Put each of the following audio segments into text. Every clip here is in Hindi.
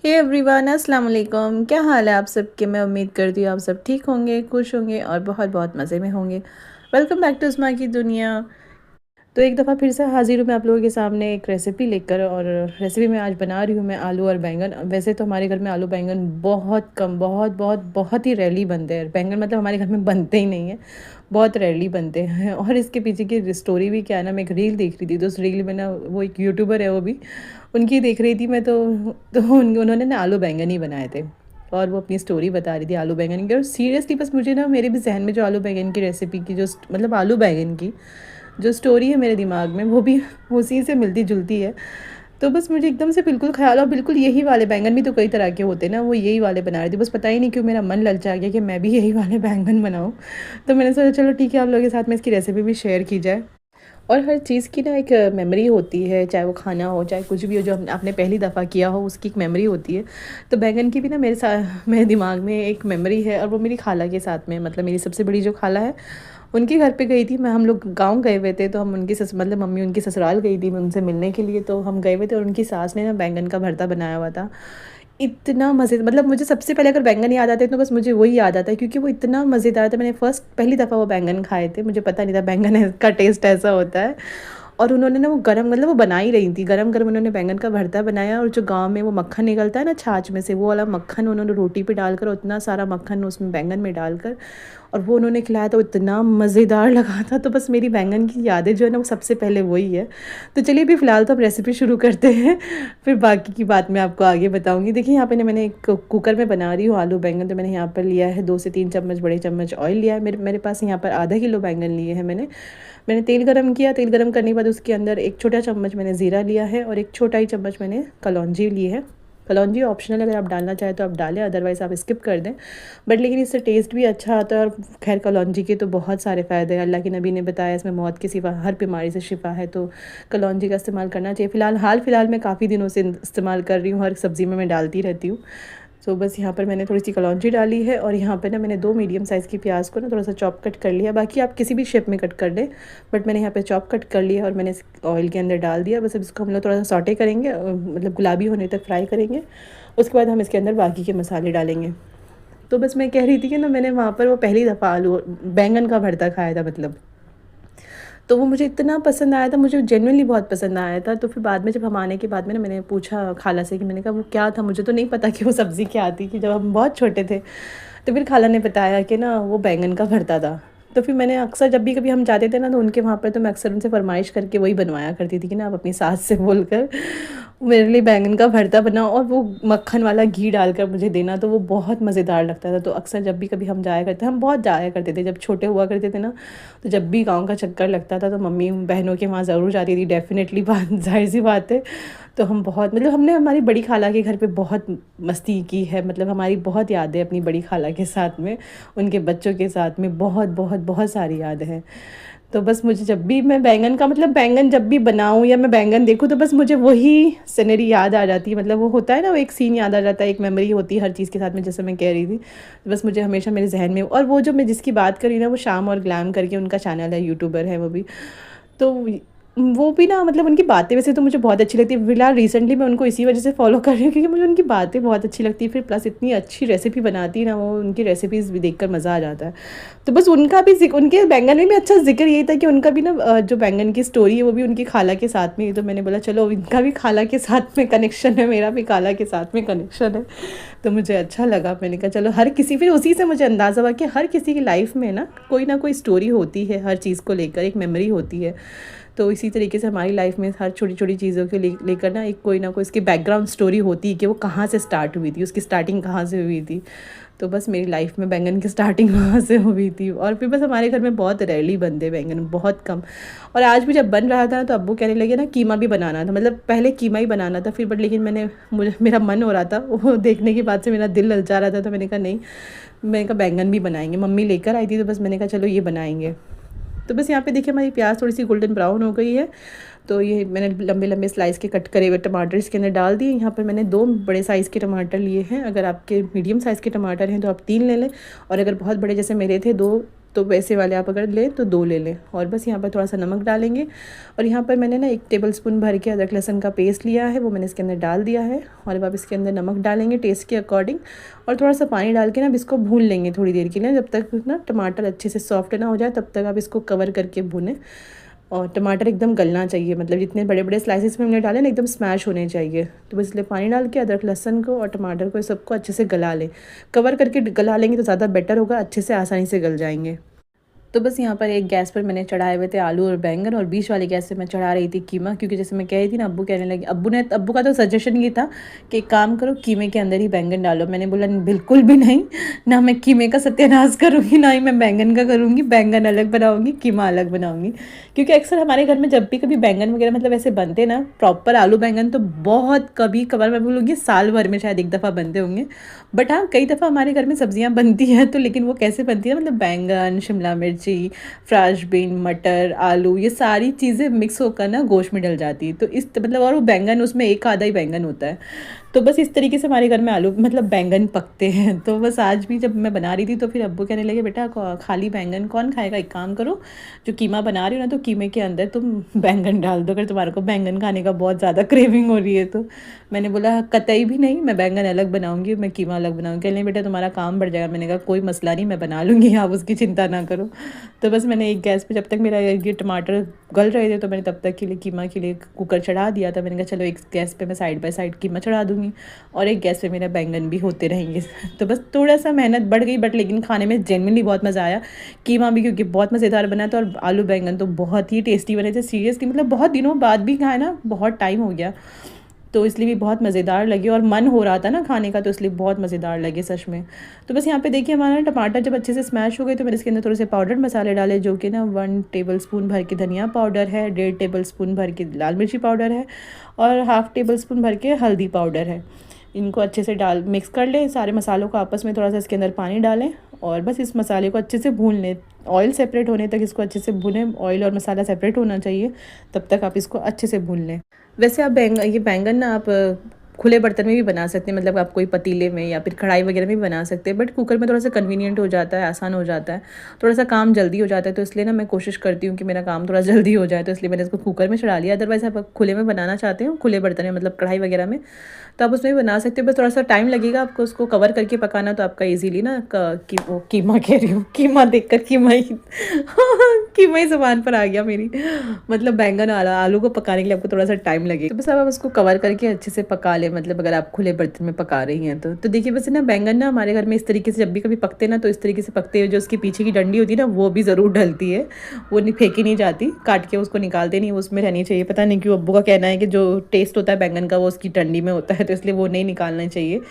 हे एवरीवन, अस्सलाम वालेकुम। क्या हाल है आप सबके? मैं उम्मीद करती हूँ आप सब ठीक होंगे, खुश होंगे और बहुत बहुत मज़े में होंगे। वेलकम बैक टू उस्मा की दुनिया। तो एक दफ़ा फिर से हाज़िर हूँ मैं आप लोगों के सामने एक रेसिपी लेकर। और रेसिपी मैं आज बना रही हूँ मैं आलू और बैंगन। वैसे तो हमारे घर में आलू बैंगन बहुत कम, बहुत बहुत बहुत ही रेयरली बनते हैं। बैंगन मतलब हमारे घर में बनते ही नहीं है, बहुत रेयरली बनते हैं। और इसके पीछे की स्टोरी भी क्या है ना, मैं एक रील देख रही थी तो उस रील में ना वो एक यूट्यूबर है, वो भी उनकी देख रही थी मैं। तो उन्होंने ना आलू बैंगन ही बनाए थे और वो अपनी स्टोरी बता रही थी आलू बैंगन की। और सीरियसली बस मुझे ना मेरे भी जहन में जो आलू बैंगन की रेसिपी की जो मतलब आलू बैंगन की जो स्टोरी है मेरे दिमाग में वो भी उसी से मिलती जुलती है। तो बस मुझे एकदम से बिल्कुल ख़्याल, और बिल्कुल यही वाले बैंगन भी तो कई तरह के होते हैं ना, वो यही वाले बना रही थी। बस पता ही नहीं क्यों मेरा मन ललचा गया कि मैं भी यही वाले बैंगन बनाऊँ। तो मैंने सोचा चलो ठीक है, आप लोगों के साथ में इसकी रेसिपी भी शेयर की जाए। और हर चीज़ की ना एक मेमोरी होती है, चाहे वो खाना हो चाहे कुछ भी हो, जो आपने पहली दफ़ा किया हो उसकी एक मेमोरी होती है। तो बैंगन की भी ना मेरे दिमाग में एक मेमोरी है, और वो मेरी खाला के साथ में, मतलब मेरी सबसे बड़ी जो खाला है उनके घर पे गई थी मैं। हम लोग गाँव गए हुए थे तो हम उनकी मतलब मम्मी उनकी ससुराल गई थी मैं उनसे मिलने के लिए। तो हम गए हुए थे और उनकी सास ने ना बैंगन का भरता बनाया हुआ था। इतना मज़े, मतलब मुझे सबसे पहले अगर बैंगन याद आते हैं तो बस मुझे वही याद आता है, क्योंकि वो इतना मज़ेदार था। मैंने पहली दफ़ा वो बैंगन खाए थे, मुझे पता नहीं था बैंगन का टेस्ट ऐसा होता है। और उन्होंने ना वो गरम, मतलब वो बना ही रही थी गरम गरम, उन्होंने बैंगन का भरता बनाया। और जो गाँव में वो मक्खन निकलता है ना छाछ में से, वो वाला मक्खन उन्होंने रोटी पे डालकर, उतना सारा मक्खन उसमें बैंगन में डालकर और वो उन्होंने खिलाया था, वो इतना मज़ेदार लगा था। तो बस मेरी बैंगन की यादें जो है ना वो सबसे पहले वही है। तो चलिए अभी फ़िलहाल तो अब रेसिपी शुरू करते हैं, फिर बाकी की बात मैं आपको आगे बताऊँगी। देखिए यहाँ पे ना मैंने एक कुकर में बना रही हूँ आलू बैंगन। तो मैंने यहाँ पर लिया है 2 से 3 चम्मच, बड़े चम्मच ऑयल लिया है। मेरे पास यहाँ पर आधा किलो बैंगन लिए हैं मैंने। मैंने तेल गरम किया, तेल गरम करने के बाद उसके अंदर एक छोटा चम्मच मैंने ज़ीरा लिया है और एक छोटा ही चम्मच मैंने कलौंजी ली है। कलौंजी ऑप्शनल, अगर आप डालना चाहें तो आप डालें, अदरवाइज़ आप स्किप कर दें। बट लेकिन इससे टेस्ट भी अच्छा आता है। और खैर कलौंजी के तो बहुत सारे फ़ायदे हैं, अल्लाह के नबी ने बताया इसमें मौत के सिवा हर बीमारी से शिफा है। तो कलौंजी का इस्तेमाल करना चाहिए। हाल फिलहाल मैं काफ़ी दिनों से इस्तेमाल कर रही हूँ, हर सब्ज़ी में मैं डालती रहती हूँ। तो बस यहाँ पर मैंने थोड़ी सी कलौंजी डाली है और यहाँ पे ना मैंने 2 मीडियम साइज़ की प्याज को ना थोड़ा सा चॉप कट कर लिया। बाकी आप किसी भी शेप में कट कर लें, बट मैंने यहाँ पे चॉप कट कर लिया और मैंने ऑयल के अंदर डाल दिया। बस अब इसको हम लोग थोड़ा सा सॉटे करेंगे, मतलब गुलाबी होने तक फ्राई करेंगे। उसके बाद हम इसके अंदर बाकी के मसाले डालेंगे। तो बस मैं कह रही थी कि ना मैंने वहाँ पर वो पहली दफ़ा आलू बैंगन का भरता खाया था, मतलब तो वो मुझे इतना पसंद आया था, मुझे जेन्युइनली बहुत पसंद आया था। तो फिर बाद में जब हम आने के बाद में ना मैंने पूछा खाला से कि मैंने कहा वो क्या था, मुझे तो नहीं पता कि वो सब्ज़ी क्या थी, कि जब हम बहुत छोटे थे। तो फिर खाला ने बताया कि ना वो बैंगन का भरता था। तो फिर मैंने अक्सर जब भी कभी हम जाते थे ना तो उनके वहाँ पर, तो मैं अक्सर उनसे फ़रमाइश करके वही बनवाया करती थी कि ना आप अपनी सास से बोलकर मेरे लिए बैंगन का भरता बनाओ और वो मक्खन वाला घी डालकर मुझे देना। तो वो बहुत मज़ेदार लगता था। तो अक्सर जब भी कभी हम जाया करते, हम बहुत जाया करते थे जब छोटे हुआ करते थे ना। तो जब भी गाँव का चक्कर लगता था तो मम्मी बहनों के वहाँ ज़रूर जाती थी, डेफ़िनेटली बात ज़ाहिर सी बात है। तो हम बहुत, मतलब हमने हमारी बड़ी खाला के घर पे बहुत मस्ती की है, मतलब हमारी बहुत यादें अपनी बड़ी खाला के साथ में, उनके बच्चों के साथ में बहुत बहुत बहुत सारी यादें हैं। तो बस मुझे जब भी मैं बैंगन का, मतलब बैंगन जब भी बनाऊँ या मैं बैंगन देखूँ तो बस मुझे वही सिनेरी याद आ जाती है। मतलब वो होता है ना, वो एक सीन याद आ जाता है, एक मेमोरी होती है हर चीज़ के साथ में, जैसे मैं कह रही थी। तो बस मुझे हमेशा मेरे ज़हन में, और वो जो मैं जिसकी बात कर रही हूँ ना, वो शाम और ग्लैम करके उनका चैनल है, यूट्यूबर है वो भी। तो वो भी ना, मतलब उनकी बातें वैसे तो मुझे बहुत अच्छी लगती है। फ़िलहाल रिसेंटली मैं उनको इसी वजह से फ़ॉलो कर रही हूँ क्योंकि मुझे उनकी बातें बहुत अच्छी लगती है। फिर प्लस इतनी अच्छी रेसिपी बनाती है ना वो, उनकी रेसिपीज़ भी देखकर मज़ा आ जाता है। तो बस उनका भी उनके बैंगन में भी अच्छा ज़िक्र यही था कि उनका भी ना जो बैंगन की स्टोरी है वो भी उनकी खाला के साथ में ही। तो मैंने बोला चलो इनका भी खाला के साथ में कनेक्शन है, मेरा भी खाला के साथ में कनेक्शन है। तो मुझे अच्छा लगा, मैंने कहा चलो हर किसी, फिर उसी से मुझे अंदाज़ा हुआ कि हर किसी की लाइफ़ में ना कोई स्टोरी होती है, हर चीज़ को लेकर एक मेमोरी होती है। तो इसी तरीके से हमारी लाइफ में हर छोटी-छोटी चीज़ों के लेकर ना एक कोई ना कोई इसकी बैकग्राउंड स्टोरी होती है कि वो कहाँ से स्टार्ट हुई थी, उसकी स्टार्टिंग कहाँ से हुई थी। तो बस मेरी लाइफ में बैंगन की स्टार्टिंग वहाँ से हुई थी। और फिर बस हमारे घर में बहुत रेयरली बनते बैंगन, बहुत कम। और आज भी जब बन रहा था ना तो अब्बू कहने लगे ना कीमा भी बनाना था, मतलब पहले कीमा ही बनाना था। फिर बट लेकिन मेरा मन हो रहा था, वो देखने के बाद से मेरा दिल ललचा रहा था। तो मैंने कहा नहीं, मैंने कहा बैंगन भी बनाएंगे, मम्मी लेकर आई थी तो बस मैंने कहा चलो ये बनाएंगे। तो बस यहाँ पे देखिए हमारी प्याज थोड़ी सी गोल्डन ब्राउन हो गई है। तो ये मैंने लंबे लंबे स्लाइस के कट करे हुए टमाटर इसके अंदर डाल दिए। यहाँ पर मैंने 2 बड़े साइज़ के टमाटर लिए हैं। अगर आपके मीडियम साइज़ के टमाटर हैं तो आप 3 ले लें, और अगर बहुत बड़े जैसे मेरे थे 2 तो वैसे वाले आप अगर लें तो 2 ले लें। और बस यहाँ पर थोड़ा सा नमक डालेंगे और यहाँ पर मैंने ना 1 टेबलस्पून भर के अदरक लहसुन का पेस्ट लिया है, वो मैंने इसके अंदर डाल दिया है। और अब आप इसके अंदर नमक डालेंगे टेस्ट के अकॉर्डिंग और थोड़ा सा पानी डाल के ना अब इसको भून लेंगे थोड़ी देर के लिए, जब तक ना टमाटर अच्छे से सॉफ्ट ना हो जाए तब तक आप इसको कवर करके भूनें। और टमाटर एकदम गलना चाहिए, मतलब जितने बड़े बड़े स्लाइसेस में हमने डाले ना एकदम स्मैश होने चाहिए। तो बस इसलिए पानी डाल के अदरक लहसुन को और टमाटर को सबको अच्छे से गला लें। कवर करके गला लेंगे तो ज़्यादा बेटर होगा, अच्छे से आसानी से गल जाएंगे। तो बस यहाँ पर एक गैस पर मैंने चढ़ाए हुए थे आलू और बैंगन और बीच वाली गैस पे मैं चढ़ा रही थी कीमा, क्योंकि जैसे मैं कह रही थी ना, अब्बू कहने लगे, अब्बू का तो सजेशन ये था कि एक काम करो कीमे के अंदर ही बैंगन डालो। मैंने बोला बिल्कुल भी नहीं, ना मैं कीमे का सत्यानाश करूँगी ना ही मैं बैंगन का करूँगी। बैंगन अलग बनाऊँगी, कीमा अलग बनाऊँगी, क्योंकि अक्सर हमारे घर में जब भी कभी बैंगन वगैरह मतलब ऐसे बनते ना प्रॉपर आलू बैंगन, तो बहुत कभी कभार मैं बोलूँगी साल भर में शायद 1 दफ़ा बनते होंगे। बट हाँ, कई दफ़ा हमारे घर में सब्जियाँ बनती हैं, तो लेकिन वो कैसे बनती है, मतलब बैंगन, शिमला मिर्ची, फ्रेश बीन, मटर, आलू, ये सारी चीज़ें मिक्स होकर ना गोश्त में डल जाती है। तो इस मतलब, और वो बैंगन उसमें एक आधा ही बैंगन होता है। तो बस इस तरीके से हमारे घर में आलू मतलब बैंगन पकते हैं। तो बस आज भी जब मैं बना रही थी तो फिर अब्बू कहने लगे, बेटा खाली बैंगन कौन खाएगा, एक काम करो जो कीमा बना रही हो ना, तो कीमे के अंदर तुम बैंगन डाल दो, अगर तुम्हारे को बैंगन खाने का बहुत ज़्यादा क्रेविंग हो रही है तो। मैंने बोला कतई भी नहीं, मैं बैंगन अलग बनाऊंगी, मैं कीमा अलग बनाऊंगी। कहने बेटा तुम्हारा काम बढ़ जाएगा। मैंने कहा कोई मसला नहीं, मैं बना लूँगी, आप उसकी चिंता ना करो। तो बस मैंने एक गैस पे, जब तक मेरा ये टमाटर गल रहे थे, तो मैंने तब तक के लिए कीमा के लिए कुकर चढ़ा दिया था। मैंने कहा चलो एक गैस पे मैं साइड बाय साइड कीमा चढ़ा दूँगी और एक गैस पे मेरा बैंगन भी होते रहेंगे। तो बस थोड़ा सा मेहनत बढ़ गई, बट लेकिन खाने में जेन्युइनली बहुत मज़ा आया। कीमा भी क्योंकि बहुत मज़ेदार बना था और आलू बैंगन तो बहुत ही टेस्टी बने थे। सीरियसली मतलब बहुत दिनों बाद भी खाए ना, बहुत टाइम हो गया, तो इसलिए भी बहुत मज़ेदार लगे और मन हो रहा था ना खाने का, तो इसलिए बहुत मज़ेदार लगे सच में। तो बस यहाँ पे देखिए हमारा टमाटर जब अच्छे से स्मैश हो गए, तो मैंने इसके अंदर थोड़े से पाउडर मसाले डाले, जो कि ना 1 टेबलस्पून भर के धनिया पाउडर है, 1.5 टेबलस्पून भर के लाल मिर्ची पाउडर है और 1/2 टेबलस्पून भर के हल्दी पाउडर है। इनको अच्छे से मिक्स कर लें सारे मसालों को आपस में, थोड़ा सा इसके अंदर पानी डालें और बस इस मसाले को अच्छे से भून लें। ऑयल सेपरेट होने तक इसको अच्छे से भूनें, ऑयल और मसाला सेपरेट होना चाहिए, तब तक आप इसको अच्छे से भून लें। वैसे आप ये बैंगन ना आप खुले बर्तन में भी बना सकते हैं, मतलब आप कोई पतीले में या फिर कढ़ाई वगैरह में भी बना सकते हैं, बट कुकर में थोड़ा सा कन्वीनियंट हो जाता है, आसान हो जाता है, थोड़ा सा काम जल्दी हो जाता है। तो इसलिए ना मैं कोशिश करती हूँ कि मेरा काम थोड़ा जल्दी हो जाए, तो इसलिए मैंने इसको कुकर में चढ़ा लिया। अदरवाइज़ आप खुले में बनाना चाहते हो, खुले बर्तन में मतलब कढ़ाई वगैरह में, तो आप उसमें भी बना सकते हो। बस थोड़ा सा टाइम लगेगा आपको उसको कवर करके पकाना, तो आपका ईजीली ना कीमा कह रही हूँ, कीमा देखकर कीमा ही कीमा ही ज़ुबान पर आ गया मेरी। मतलब बैंगन आलू को पकाने के लिए आपको थोड़ा सा टाइम लगेगा, तो बस आप उसको कवर करके अच्छे से पका लें, मतलब अगर आप खुले बर्तन में पका रही हैं तो देखिए वैसे ना बैंगन ना हमारे घर में इस तरीके से जब भी कभी पकते हैं ना, तो इस तरीके से पकते हैं, जो उसकी पीछे की डंडी होती है ना, वो भी ज़रूर डलती है, वो नहीं फेंकी नहीं जाती, काट के उसको निकालते नहीं, उसमें रहनी चाहिए। पता नहीं क्यों अब्बू का कहना है कि जो टेस्ट होता है बैंगन का वो उसकी डंडी में होता है, तो इसलिए वो नहीं निकालना चाहिए।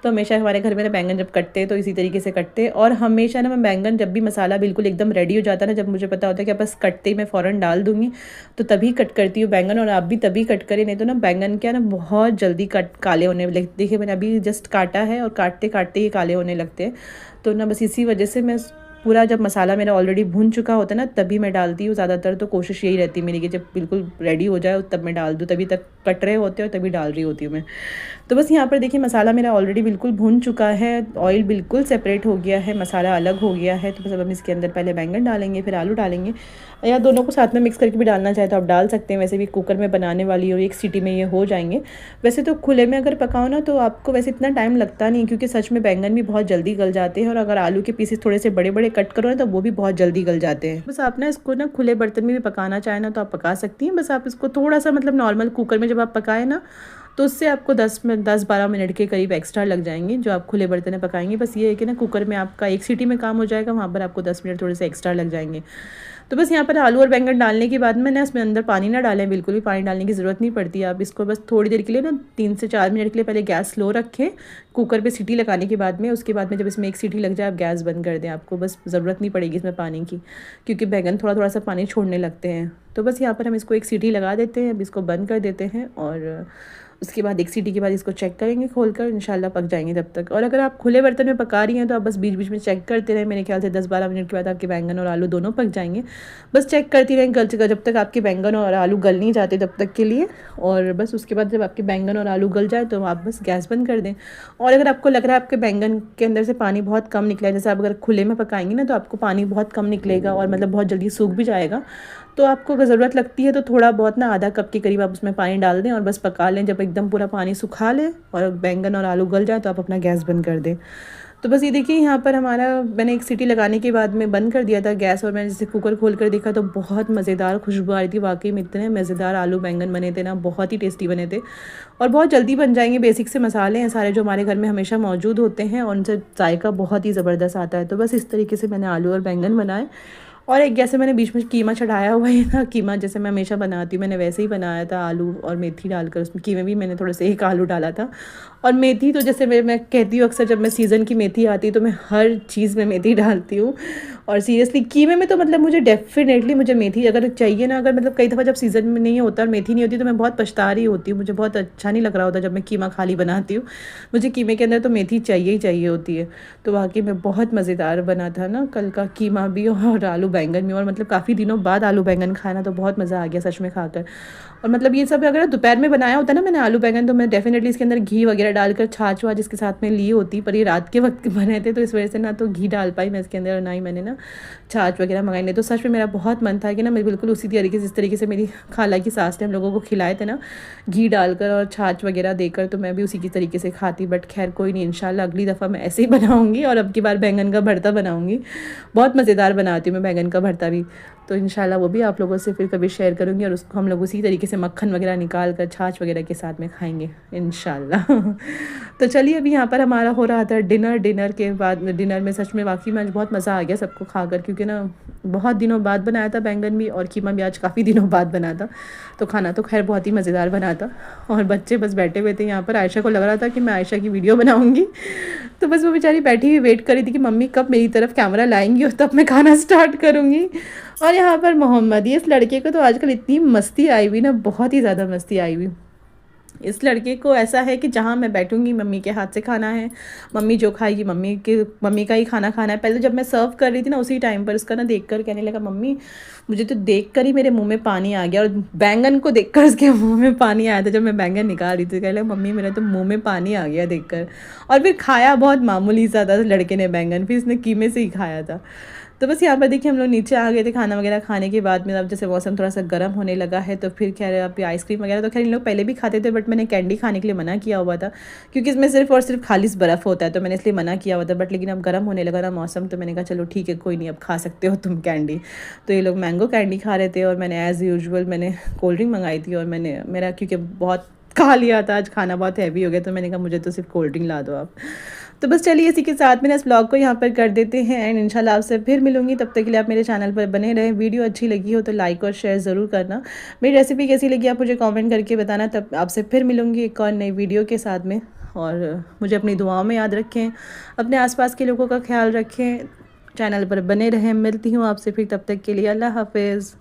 तो हमेशा हमारे घर में ना बैंगन जब कटते हैं तो इसी तरीके से कटते हैं, और हमेशा ना मैं बैंगन जब भी मसाला बिल्कुल एकदम रेडी हो जाता है ना, जब मुझे पता होता है कि बस कटते ही मैं फ़ौरन डाल दूँगी, तो तभी कट करती हूँ बैंगन। और आप भी तभी कट करें, नहीं तो ना बैंगन क्या ना बहुत जल्दी काले होने लगते। देखिए मैंने अभी जस्ट काटा है और काटते काटते ही काले होने लगते हैं। तो ना बस इसी वजह से मैं पूरा, जब मसाला मेरा ऑलरेडी भून चुका होता है ना, तभी मैं डालती हूँ ज़्यादातर। तो कोशिश यही रहती है मेरी कि जब बिल्कुल रेडी हो जाए तब मैं डाल दूँ, तभी तक कट रहे होते हैं और तभी डाल रही होती हूँ मैं। तो बस यहाँ पर देखिए मसाला मेरा ऑलरेडी बिल्कुल भून चुका है, ऑयल बिल्कुल सेपरेट हो गया है, मसाला अलग हो गया है। तो बस अब हम इसके अंदर पहले बैंगन डालेंगे, फिर आलू डालेंगे, या दोनों को साथ में मिक्स करके भी डालना चाहे तो आप डाल सकते हैं। वैसे भी कुकर में बनाने वाली हो, 1 सीटी में ये हो जाएंगे। वैसे तो खुले में अगर पकाओ ना तो आपको वैसे इतना टाइम लगता नहीं, क्योंकि सच में बैंगन भी बहुत जल्दी गल जाते हैं, और अगर आलू के पीसेस थोड़े से बड़े बड़े कट करो ना तो वो भी बहुत जल्दी गल जाते हैं। बस आप ना इसको ना खुले बर्तन में भी पकाना चाहे ना तो आप पका सकती हैं। बस आप इसको थोड़ा सा मतलब नॉर्मल कुकर में जब आप पकाएं ना, तो उससे आपको 10-12 मिनट के करीब एक्स्ट्रा लग जाएंगे, जो आप खुले बर्तन में पकाएंगे। बस ये है कि ना कुकर में आपका 1 सीटी में काम हो जाएगा, वहाँ पर आपको 10 मिनट थोड़े से एक्स्ट्रा लग जाएंगे। तो बस यहाँ पर आलू और बैंगन डालने के बाद में ना इसमें अंदर पानी ना डालें, बिल्कुल भी पानी डालने की ज़रूरत नहीं पड़ती। आप इसको बस थोड़ी देर के लिए ना 3 से 4 मिनट के लिए पहले गैस स्लो रखें कुकर पे सीटी लगाने के बाद में। उसके बाद में जब इसमें 1 सीटी लग जाए आप गैस बंद कर दें, आपको बस ज़रूरत नहीं पड़ेगी इसमें पानी की, क्योंकि बैंगन थोड़ा थोड़ा सा पानी छोड़ने लगते हैं। तो बस यहाँ पर हम इसको 1 सीटी लगा देते हैं, अब इसको बंद कर देते हैं और उसके बाद 1 सीटी के बाद इसको चेक करेंगे खोलकर, इंशाल्लाह पक जाएंगे तब तक। और अगर आप खुले बर्तन में पका रही हैं तो आप बस बीच बीच में चेक करते रहें, मेरे ख्याल से 10-12 मिनट के बाद आपके बैंगन और आलू दोनों पक जाएंगे। बस चेक करती रहें जब तक आपके बैंगन और आलू गल नहीं जाते तब तक के लिए। और बस उसके बाद जब आपके बैंगन और आलू गल जाए तो आप बस गैस बंद कर दें। और अगर आपको लग रहा है आपके बैंगन के अंदर से पानी बहुत कम निकला है, जैसे आप अगर खुले में पकाएंगे ना तो आपको पानी बहुत कम निकलेगा और मतलब बहुत जल्दी सूख भी जाएगा, तो आपको अगर ज़रूरत लगती है तो थोड़ा बहुत ना आधा कप के करीब आप उसमें पानी डाल दें और बस पका लें। जब एकदम पूरा पानी सुखा लें और बैंगन और आलू गल जाए तो आप अपना गैस बंद कर दें। तो बस ये देखिए यहाँ पर हमारा, मैंने 1 सीटी लगाने के बाद में बंद कर दिया था गैस और मैंने जैसे कुकर खोल कर देखा तो बहुत मज़ेदार खुशबू आ रही थी। वाकई में इतने मज़ेदार आलू बैंगन बने थे ना, बहुत ही टेस्टी बने थे और बहुत जल्दी बन जाएंगे। बेसिक से मसाले हैं सारे जो हमारे घर में हमेशा मौजूद होते हैं और उनसे जायका बहुत ही ज़बरदस्त आता है। तो बस इस तरीके से मैंने आलू और बैंगन बनाए। और एक जैसे मैंने बीच में कीमा चढ़ाया हुआ है ना, कीमा जैसे मैं हमेशा बनाती हूँ मैंने वैसे ही बनाया था, आलू और मेथी डालकर। उसमें कीमे भी मैंने थोड़े से 1 आलू डाला था। और मेथी तो जैसे मैं कहती हूँ अक्सर, जब मैं सीज़न की मेथी आती है तो मैं हर चीज़ में मेथी डालती हूँ। और सीरियसली कीमे में तो मतलब मुझे डेफिनेटली मुझे मेथी अगर चाहिए ना, अगर मतलब कई दफ़ा जब सीज़न में नहीं होता और मेथी नहीं होती तो मैं बहुत पछता रही होती हूँ। मुझे बहुत अच्छा नहीं लग रहा होता जब मैं कीमा खाली बनाती हूँ, मुझे कीमे के अंदर तो मेथी चाहिए ही चाहिए होती है। तो वाकई में बहुत मज़ेदार बना था ना कल का कीमा भी और आलू बैंगन भी। और मतलब काफ़ी दिनों बाद आलू बैंगन खाना तो बहुत मज़ा आ गया सच में खाकर। और मतलब ये सब अगर दोपहर में बनाया होता ना मैंने आलू बैंगन, तो मैं डेफिनेटली इसके अंदर घी वगैरह डालकर छाछ वाछ इसके साथ में ली होती, पर ये रात के वक्त बने थे तो इस वजह से ना तो घी डाल पाई मैं इसके अंदर और ना ही मैंने ना छाछ वगैरह मंगाई। नहीं तो सच में मेरा बहुत मन था कि ना मैं बिल्कुल उसी तरीके से, जिस तरीके से मेरी खाला की सास ने हम लोगों को खिलाए थे ना घी डालकर और छाछ वगैरह देकर, तो मैं भी उसी की तरीके से खाती। बट खैर कोई नहीं, इंशाल्लाह अगली दफ़ा मैं ऐसे ही बनाऊँगी और अब की बार बैंगन का भरता बनाऊँगी। बहुत मज़ेदार बनाती हूँ मैं बैंगन का भरता भी, तो इंशाल्लाह वो भी आप लोगों से फिर कभी शेयर करूँगी और उसको हम लोग उसी तरीके से मक्खन वगैरह निकाल कर छाछ वगैरह के साथ में खाएंगे इंशाल्लाह। तो चलिए अभी यहाँ पर हमारा हो रहा था डिनर के बाद डिनर में सच में वाकई में आज बहुत मज़ा आ गया सबको खाकर, क्योंकि ना बहुत दिनों बाद बनाया था बैंगन भी और कीमा भी आज काफ़ी दिनों बाद बना था। तो खाना तो खैर बहुत ही मज़ेदार बना था और बच्चे बस बैठे हुए थे यहाँ पर। आयशा को लग रहा था कि मैं आयशा की वीडियो बनाऊँगी, तो बस वो बेचारी बैठी हुई वेट कर रही थी कि मम्मी कब मेरी तरफ कैमरा लाएंगी और तब मैं खाना स्टार्ट करूँगी। और यहाँ पर मोहम्मद, ये इस लड़के को तो आजकल इतनी मस्ती आई हुई ना, बहुत ही ज़्यादा मस्ती आई हुई। इस लड़के को ऐसा है कि जहाँ मैं बैठूंगी मम्मी के हाथ से खाना है, मम्मी जो खाएगी मम्मी का ही खाना खाना है। पहले जब मैं सर्व कर रही थी ना उसी टाइम पर उसका ना देखकर कहने लगा मम्मी मुझे तो देखकर ही मेरे मुंह में पानी आ गया, और बैंगन को देखकर उसके मुंह में पानी आया था जब मैं बैंगन निकाल रही थी। कहने लगा मम्मी मेरे तो मुँह में पानी आ गया देखकर। और फिर खाया बहुत मामूली सा था लड़के ने बैंगन, फिर इसने कीमे से ही खाया था। तो बस यहाँ पर देखिए हम लोग नीचे आ गए थे खाना वगैरह खाने के बाद में। अब जैसे मौसम थोड़ा सा गर्म होने लगा है तो फिर खैर अब आइसक्रीम वगैरह तो खैर इन लोग पहले भी खाते थे, बट मैंने कैंडी खाने के लिए मना किया हुआ था क्योंकि इसमें सिर्फ और सिर्फ खालिश बर्फ़ होता है, तो मैंने इसलिए मना किया हुआ था। बट लेकिन अब गर्म होने लगा ना मौसम, तो मैंने कहा चलो ठीक है कोई नहीं अब खा सकते हो तुम कैंडी। तो ये लोग मैंगो कैंडी खा रहे थे और मैंने एज़ यूजुअल मैंने कोल्ड ड्रिंक मंगाई थी। और मैंने मेरा क्योंकि बहुत खा लिया था आज, खाना बहुत हैवी हो गया, तो मैंने कहा मुझे तो सिर्फ कोल्ड ड्रिंक ला दो आप। तो बस चलिए इसी के साथ में इस ब्लॉग को यहाँ पर कर देते हैं एंड इंशाल्लाह आपसे फिर मिलूंगी। तब तक के लिए आप मेरे चैनल पर बने रहें। वीडियो अच्छी लगी हो तो लाइक और शेयर ज़रूर करना। मेरी रेसिपी कैसी लगी आप मुझे कमेंट करके बताना। तब आपसे फिर मिलूंगी एक और नई वीडियो के साथ में। और मुझे अपनी दुआओं में याद रखें, अपने आसपास के लोगों का ख्याल रखें, चैनल पर बने रहें। मिलती हूँ आपसे फिर, तब तक के लिए अल्लाह हाफिज़।